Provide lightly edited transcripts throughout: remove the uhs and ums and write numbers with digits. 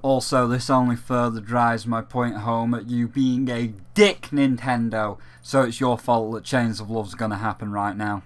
Also, this only further drives my point home at you being a dick, Nintendo. So it's your fault that Chains of Love's gonna happen right now.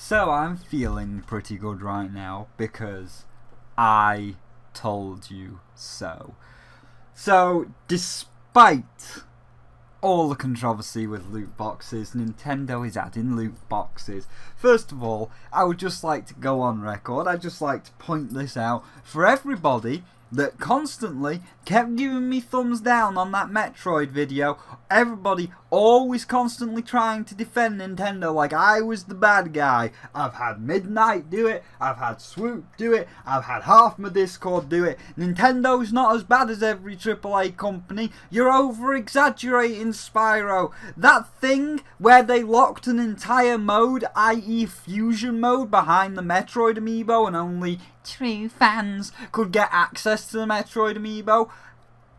So I'm feeling pretty good right now because I told you so. So despite all the controversy with loot boxes, Nintendo is adding loot boxes. First of all, I would just like to go on record, I'd just like to point this out for everybody that constantly kept giving me thumbs down on that Metroid video. Everybody always constantly trying to defend Nintendo like I was the bad guy. I've had Midnight do it, I've had Swoop do it, I've had half my Discord do it. Nintendo's not as bad as every AAA company. You're over-exaggerating, Spyro. That thing where they locked an entire mode, i.e. Fusion mode, behind the Metroid amiibo and only true fans could get access to the Metroid amiibo.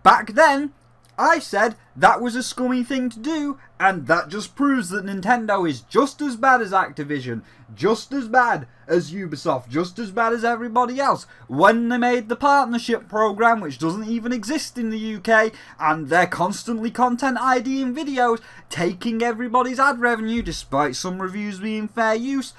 Back then, I said that was a scummy thing to do, and that just proves that Nintendo is just as bad as Activision, just as bad as Ubisoft, just as bad as everybody else. When they made the partnership program, which doesn't even exist in the UK, and they're constantly content IDing videos, taking everybody's ad revenue despite some reviews being fair use.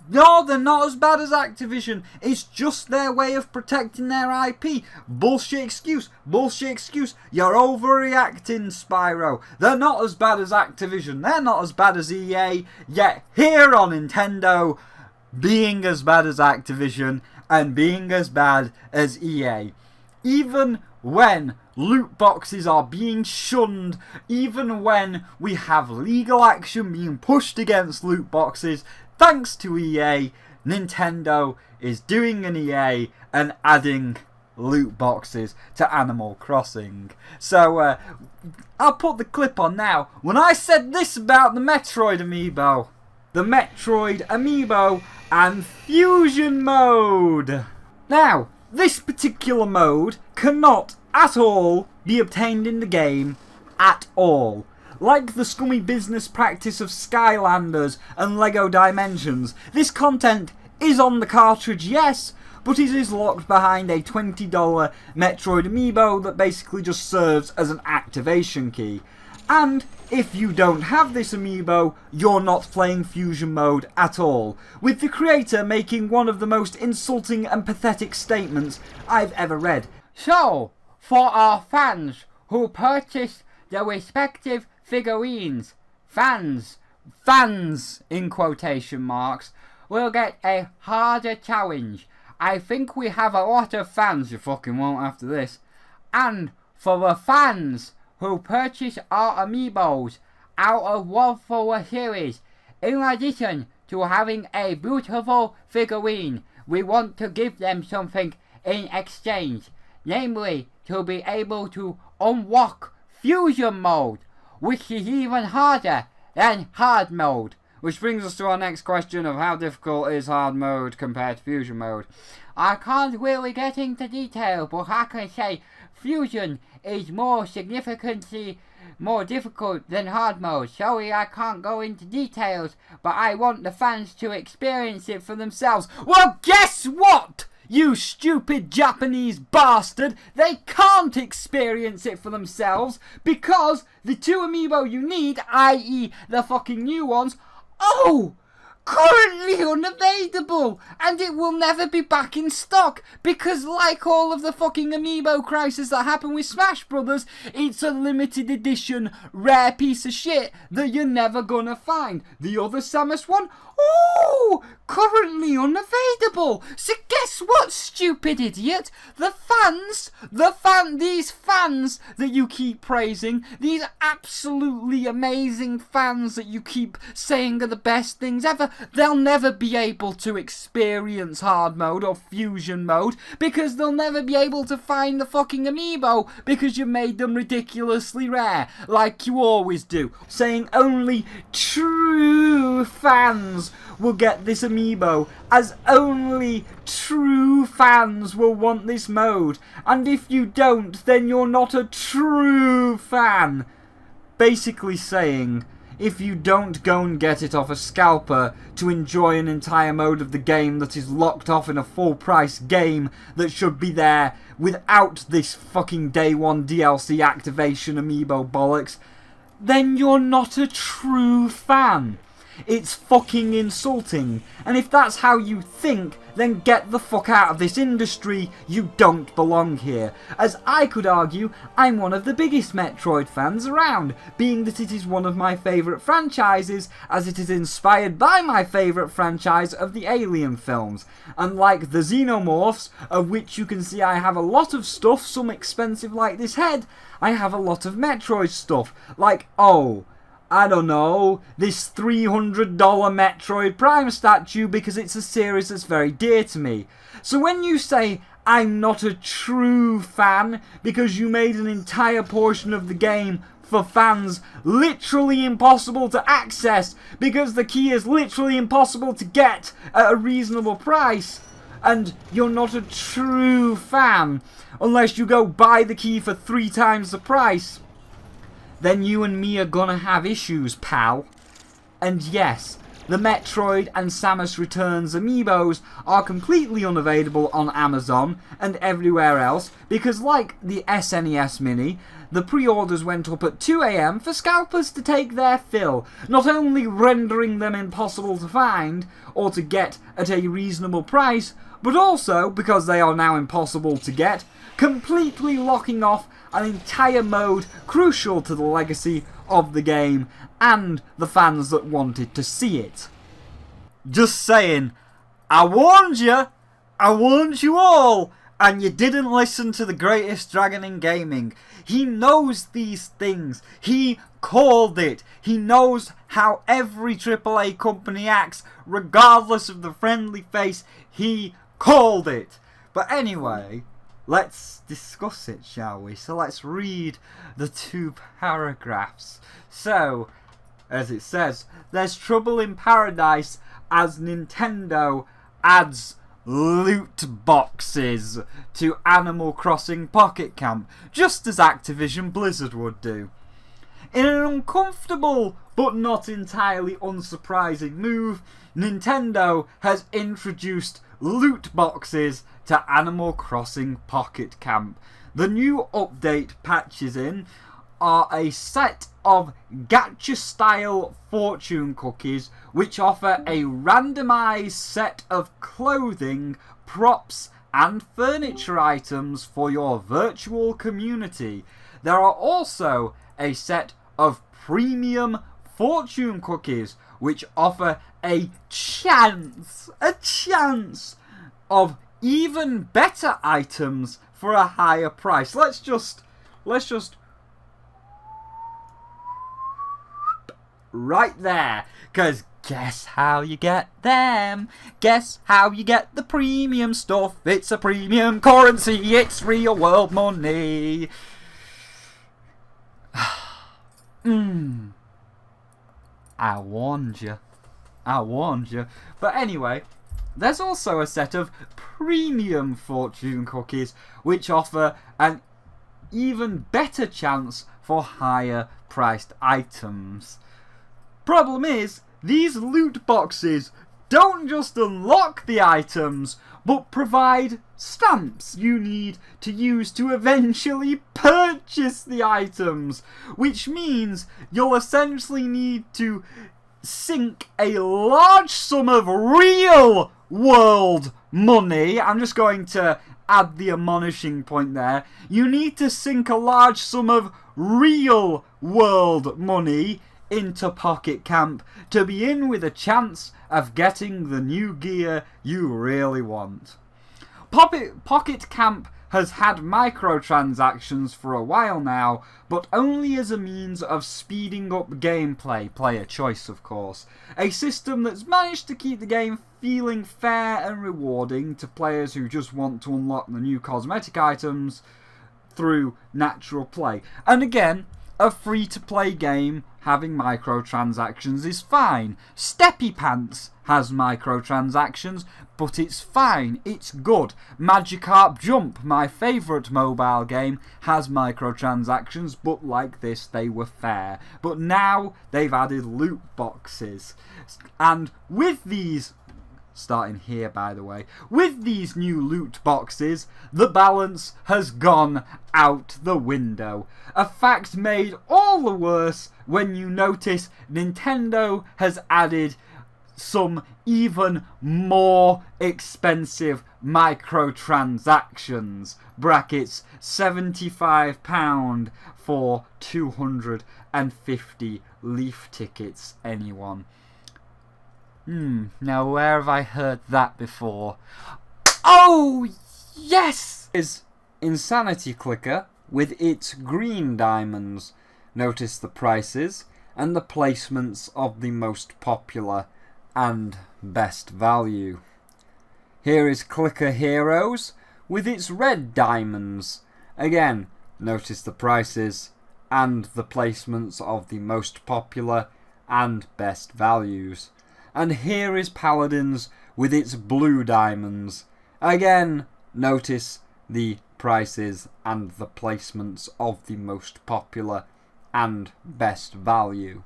No, they're not as bad as Activision. It's just their way of protecting their IP. Bullshit excuse. Bullshit excuse. You're overreacting, Spyro. They're not as bad as Activision. They're not as bad as EA. Yet here on Nintendo, being as bad as Activision and being as bad as EA. Even when loot boxes are being shunned, even when we have legal action being pushed against loot boxes, thanks to EA, Nintendo is doing an EA and adding loot boxes to Animal Crossing. So, I'll put the clip on now. When I said this about the Metroid amiibo and Fusion mode. Now, this particular mode cannot at all be obtained in the game at all. Like the scummy business practice of Skylanders and LEGO Dimensions, this content is on the cartridge, yes, but it is locked behind a $20 Metroid amiibo that basically just serves as an activation key. And if you don't have this amiibo, you're not playing Fusion mode at all, with the creator making one of the most insulting and pathetic statements I've ever read. So, for our fans who purchased the respective figurines, fans in quotation marks, will get a harder challenge. I think we have a lot of fans, you fucking won't after this. And for the fans who purchase our amiibos out of love for the series, in addition to having a beautiful figurine we want to give them something in exchange, namely to be able to unlock fusion mode, which is even harder than hard mode. Which brings us to our next question of how difficult is hard mode compared to fusion mode. I can't really get into detail, but I can say fusion is more significantly more difficult than hard mode. Sorry, I can't go into details, but I want the fans to experience it for themselves. Well, guess what? You stupid Japanese bastard! They can't experience it for themselves because the two amiibo you need, i.e. the fucking new ones, currently unavailable, and it will never be back in stock because, like all of the fucking amiibo crisis that happened with Smash Brothers, it's a limited edition rare piece of shit that you're never gonna find. The other Samus one, currently unavailable. So guess what, stupid idiot? These fans that you keep praising, these absolutely amazing fans that you keep saying are the best things ever, they'll never be able to experience hard mode or fusion mode because they'll never be able to find the fucking amiibo because you made them ridiculously rare, like you always do, saying only true fans will get this amiibo, as only true fans will want this mode, and if you don't, then you're not a true fan. Basically saying, if you don't go and get it off a scalper to enjoy an entire mode of the game that is locked off in a full price game that should be there without this fucking day one DLC activation amiibo bollocks, then you're not a true fan. It's fucking insulting, and if that's how you think, then get the fuck out of this industry. You don't belong here. As I could argue, I'm one of the biggest Metroid fans around, being that it is one of my favourite franchises, as it is inspired by my favourite franchise of the Alien films. And like the Xenomorphs, of which you can see I have a lot of stuff, some expensive like this head, I have a lot of Metroid stuff, like, I don't know, this $300 Metroid Prime statue because it's a series that's very dear to me. So when you say I'm not a true fan because you made an entire portion of the game for fans literally impossible to access because the key is literally impossible to get at a reasonable price, and you're not a true fan unless you go buy the key for 3 times the price, then you and me are gonna have issues, pal. And yes, the Metroid and Samus Returns amiibos are completely unavailable on Amazon and everywhere else because, like the SNES Mini, the pre-orders went up at 2 AM for scalpers to take their fill, not only rendering them impossible to find or to get at a reasonable price, but also, because they are now impossible to get, completely locking off an entire mode crucial to the legacy of the game and the fans that wanted to see it. Just saying, I warned you all, and you didn't listen to the greatest dragon in gaming. He knows these things, he called it, he knows how every AAA company acts, regardless of the friendly face, he called it. But anyway, let's discuss it, shall we? So let's read the 2 paragraphs. So, as it says, there's trouble in paradise as Nintendo adds loot boxes to Animal Crossing Pocket Camp, just as Activision Blizzard would do. In an uncomfortable but not entirely unsurprising move, Nintendo has introduced loot boxes to Animal Crossing Pocket Camp. The new update patches in are a set of gacha-style fortune cookies which offer a randomized set of clothing, props and furniture items for your virtual community. There are also a set of premium fortune cookies which offer a chance of even better items for a higher price. Let's just right there, because Guess how you get them. Guess how you get the premium stuff. It's a premium currency. It's real world money. I warned you. I warned you. But anyway, there's also a set of premium fortune cookies which offer an even better chance for higher priced items. Problem is, these loot boxes don't just unlock the items, but provide stamps you need to use to eventually purchase the items, which means you'll essentially need to sink a large sum of real world money. I'm just going to add the admonishing point there. You need to sink a large sum of real world money into Pocket Camp to be in with a chance of getting the new gear you really want. Pocket Camp has had microtransactions for a while now, but only as a means of speeding up gameplay, player choice of course. A system that's managed to keep the game feeling fair and rewarding to players who just want to unlock the new cosmetic items through natural play. And again, a free-to-play game having microtransactions is fine. Steppy Pants has microtransactions, but it's fine, it's good. Magikarp Jump, my favourite mobile game, has microtransactions, but like this, they were fair. But now they've added loot boxes. And with these, starting here by the way, with these new loot boxes, the balance has gone out the window. A fact made all the worse when you notice Nintendo has added some even more expensive microtransactions. Brackets £75 for 250 Leaf tickets, anyone? Now where have I heard that before? Oh, yes! Is Insanity Clicker with its green diamonds. Notice the prices and the placements of the most popular and best value. Here is Clicker Heroes with its red diamonds. Again, notice the prices and the placements of the most popular and best values. And here is Paladins with its blue diamonds. Again, notice the prices and the placements of the most popular and best value.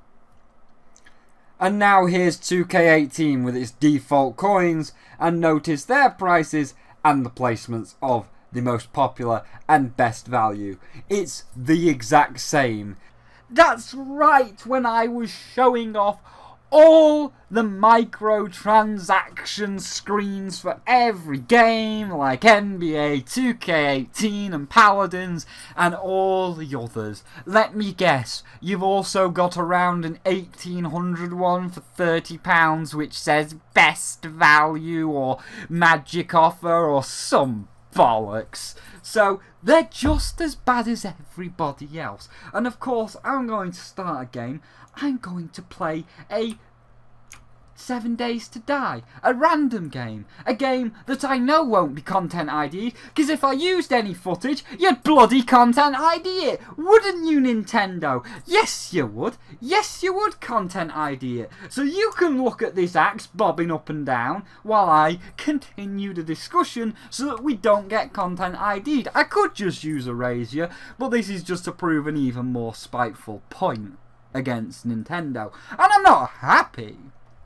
And now here's 2K18 with its default coins, and notice their prices and the placements of the most popular and best value. It's the exact same. That's right, when I was showing off all the microtransaction screens for every game like NBA 2K18 and Paladins and all the others. Let me guess, you've also got around an 1800 one for £30 which says best value or magic offer or some bollocks. So they're just as bad as everybody else. And of course, I'm going to start a game. I'm going to play a 7 Days to Die, a random game, a game that I know won't be content ID'd, because if I used any footage, you'd bloody content ID it, wouldn't you, Nintendo? Yes you would content ID it, so you can look at this axe bobbing up and down while I continue the discussion so that we don't get content ID'd. I could just use Erasure, but this is just to prove an even more spiteful point against Nintendo, and I'm not happy.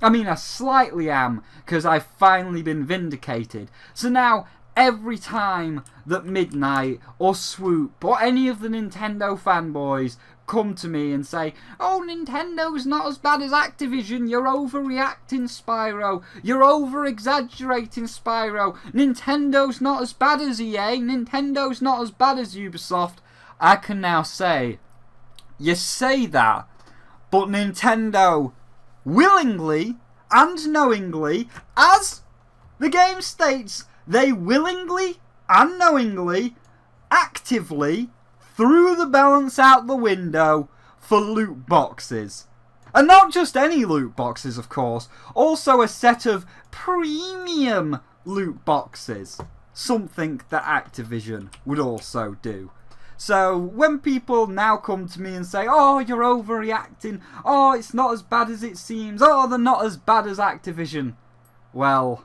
I mean, I slightly am, because I've finally been vindicated. So now, every time that Midnight or Swoop or any of the Nintendo fanboys come to me and say, oh, Nintendo's not as bad as Activision, you're overreacting, Spyro, you're over-exaggerating, Spyro, Nintendo's not as bad as EA, Nintendo's not as bad as Ubisoft, I can now say, you say that, but Nintendo willingly and knowingly, as the game states, they willingly and knowingly, actively threw the balance out the window for loot boxes. And not just any loot boxes, of course, also a set of premium loot boxes. Something that Activision would also do. So when people now come to me and say, oh, you're overreacting, oh, it's not as bad as it seems, oh, they're not as bad as Activision. Well,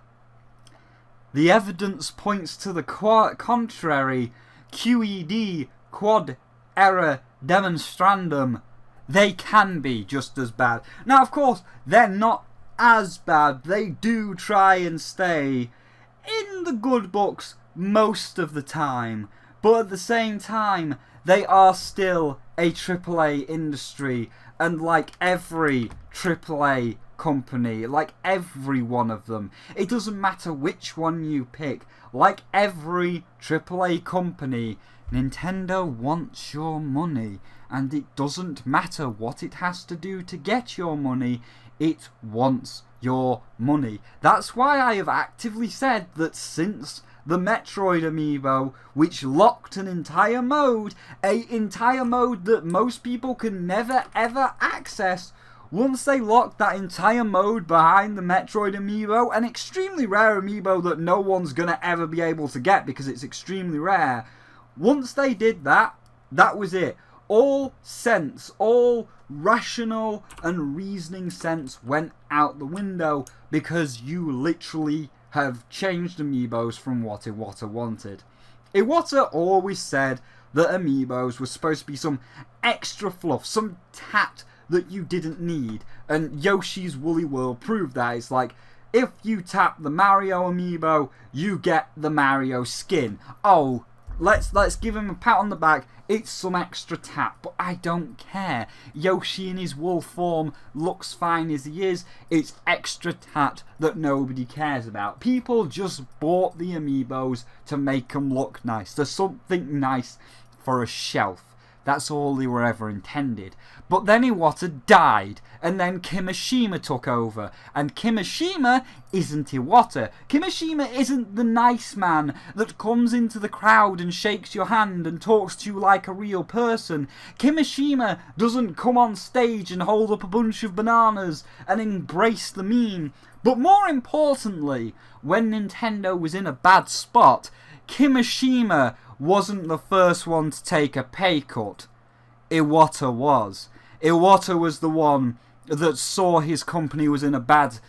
the evidence points to the contrary. QED, quod era demonstrandum. They can be just as bad. Now, of course, they're not as bad. They do try and stay in the good books most of the time. But at the same time, they are still a AAA industry. And like every AAA company, like every one of them, it doesn't matter which one you pick. Like every AAA company, Nintendo wants your money. And it doesn't matter what it has to do to get your money, it wants your money. That's why I have actively said that since the Metroid amiibo, which locked an entire mode that most people can never ever access, once they locked that entire mode behind the Metroid amiibo, an extremely rare amiibo that no one's gonna ever be able to get because it's extremely rare, once they did that, that was it. All sense, all rational and reasoning sense went out the window because you literally have changed amiibos from what Iwata wanted. Iwata always said that amiibos were supposed to be some extra fluff, some tat that you didn't need, and Yoshi's Woolly World proved that. It's like, if you tap the Mario amiibo, you get the Mario skin. Oh, let's give him a pat on the back. It's some extra tap, but I don't care. Yoshi in his wool form looks fine as he is. It's extra tat that nobody cares about. People just bought the amiibos to make them look nice. There's something nice for a shelf. That's all they were ever intended. But then Iwata died, and then Kimishima took over. And Kimishima isn't Iwata. Kimishima isn't the nice man that comes into the crowd and shakes your hand and talks to you like a real person. Kimishima doesn't come on stage and hold up a bunch of bananas and embrace the meme. But more importantly, when Nintendo was in a bad spot, Kimishima wasn't the first one to take a pay cut. Iwata was. Iwata was the one that saw his company was in a bad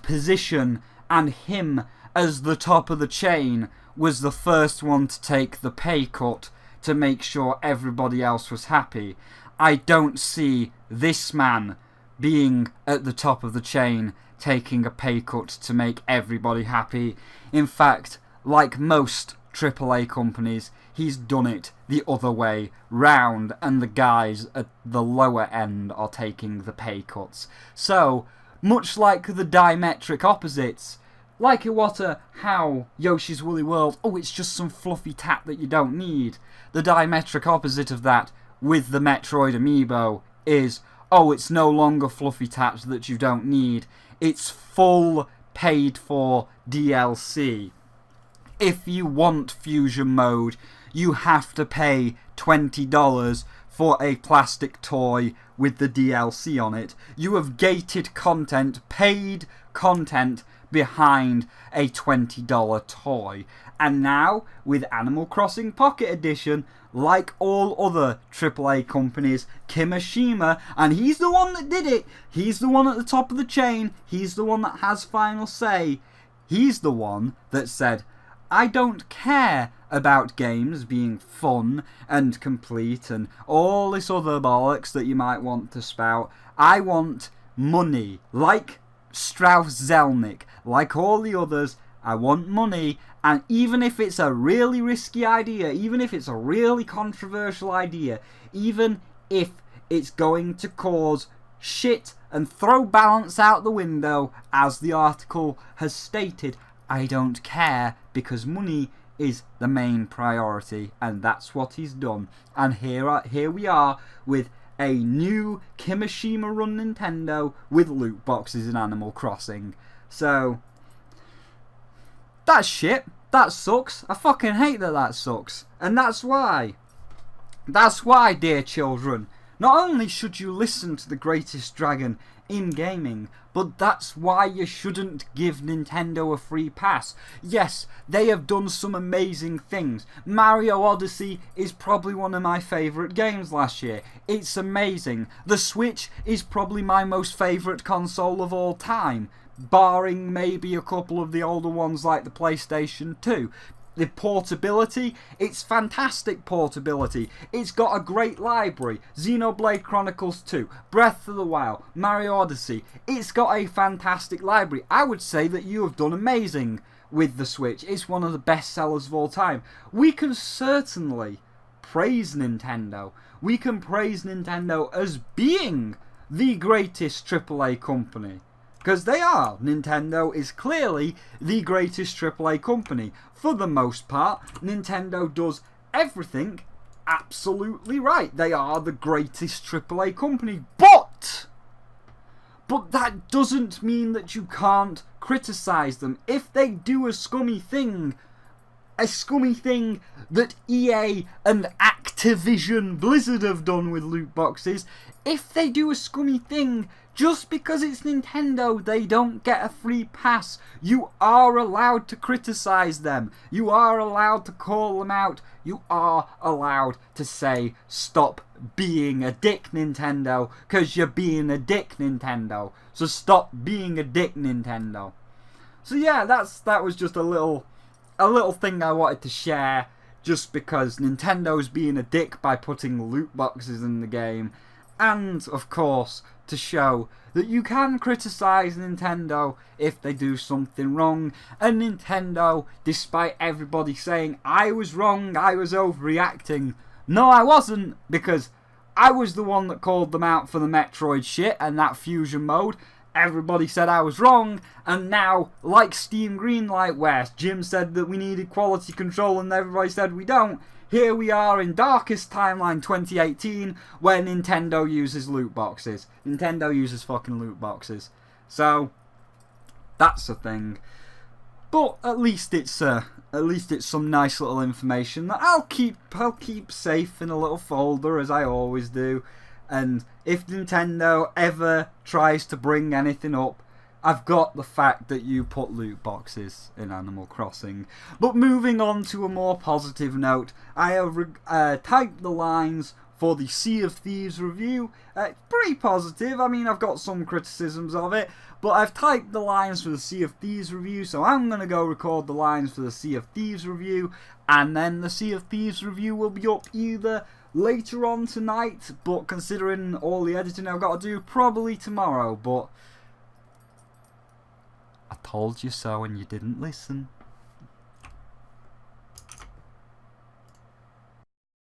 position, and him, as the top of the chain, was the first one to take the pay cut to make sure everybody else was happy. I don't see this man being at the top of the chain taking a pay cut to make everybody happy. In fact, like most AAA companies, he's done it the other way round, and the guys at the lower end are taking the pay cuts. So, much like the diametric opposites, like Iwata, how Yoshi's Woolly World, oh, it's just some fluffy tat that you don't need. The diametric opposite of that with the Metroid amiibo is, oh, it's no longer fluffy tat that you don't need. It's full paid for DLC. If you want Fusion Mode, you have to pay $20 for a plastic toy with the DLC on it. You have gated content, paid content behind a $20 toy. And now, with Animal Crossing Pocket Edition, like all other AAA companies, Kimishima, and he's the one that did it, he's the one at the top of the chain, he's the one that has final say, he's the one that said, I don't care about games being fun and complete and all this other bollocks that you might want to spout. I want money. Like Strauss Zelnick, like all the others, I want money. And even if it's a really risky idea, even if it's a really controversial idea, even if it's going to cause shit and throw balance out the window, as the article has stated, I don't care, because money is the main priority, and that's what he's done. And here we are with a new Kimishima-run Nintendo with loot boxes in Animal Crossing. So, that's shit. That sucks. I fucking hate that sucks. And that's why, dear children, Not only should you listen to the greatest dragon in gaming, but that's why you shouldn't give Nintendo a free pass. Yes, they have done some amazing things. Mario Odyssey is probably one of my favourite games last year. It's amazing. The Switch is probably my most favourite console of all time, barring maybe a couple of the older ones like the PlayStation 2. The portability, it's fantastic portability. It's got a great library. Xenoblade Chronicles 2, Breath of the Wild, Mario Odyssey. It's got a fantastic library. I would say that you have done amazing with the Switch. It's one of the best sellers of all time. We can certainly praise Nintendo. We can praise Nintendo as being the greatest AAA company. Because they are. Nintendo is clearly the greatest AAA company. For the most part, Nintendo does everything absolutely right. They are the greatest AAA company. But that doesn't mean that you can't criticise them. If they do a scummy thing that EA and Activision Blizzard have done with loot boxes, if they do a scummy thing, just because it's Nintendo, they don't get a free pass. You are allowed to criticise them. You are allowed to call them out. You are allowed to say, stop being a dick, Nintendo, because you're being a dick, Nintendo. So stop being a dick, Nintendo. So yeah, that was just a little thing I wanted to share, just because Nintendo's being a dick by putting loot boxes in the game. And, of course, to show that you can criticise Nintendo if they do something wrong. And Nintendo, despite everybody saying I was wrong, I was overreacting, no I wasn't, because I was the one that called them out for the Metroid shit and that fusion mode. Everybody said I was wrong, and now, like Steam Greenlight, where Jim said that we needed quality control and everybody said we don't, here we are in Darkest Timeline 2018, where Nintendo uses loot boxes. Nintendo uses fucking loot boxes. So, that's a thing. But at least it's some nice little information that I'll keep safe in a little folder, as I always do. And if Nintendo ever tries to bring anything up, I've got the fact that you put loot boxes in Animal Crossing. But moving on to a more positive note, I have typed the lines for the Sea of Thieves review. Pretty positive. I mean, I've got some criticisms of it, but I've typed the lines for the Sea of Thieves review, so I'm going to go record the lines for the Sea of Thieves review, and then the Sea of Thieves review will be up either later on tonight, but considering all the editing I've got to do, probably tomorrow. But I told you so and you didn't listen.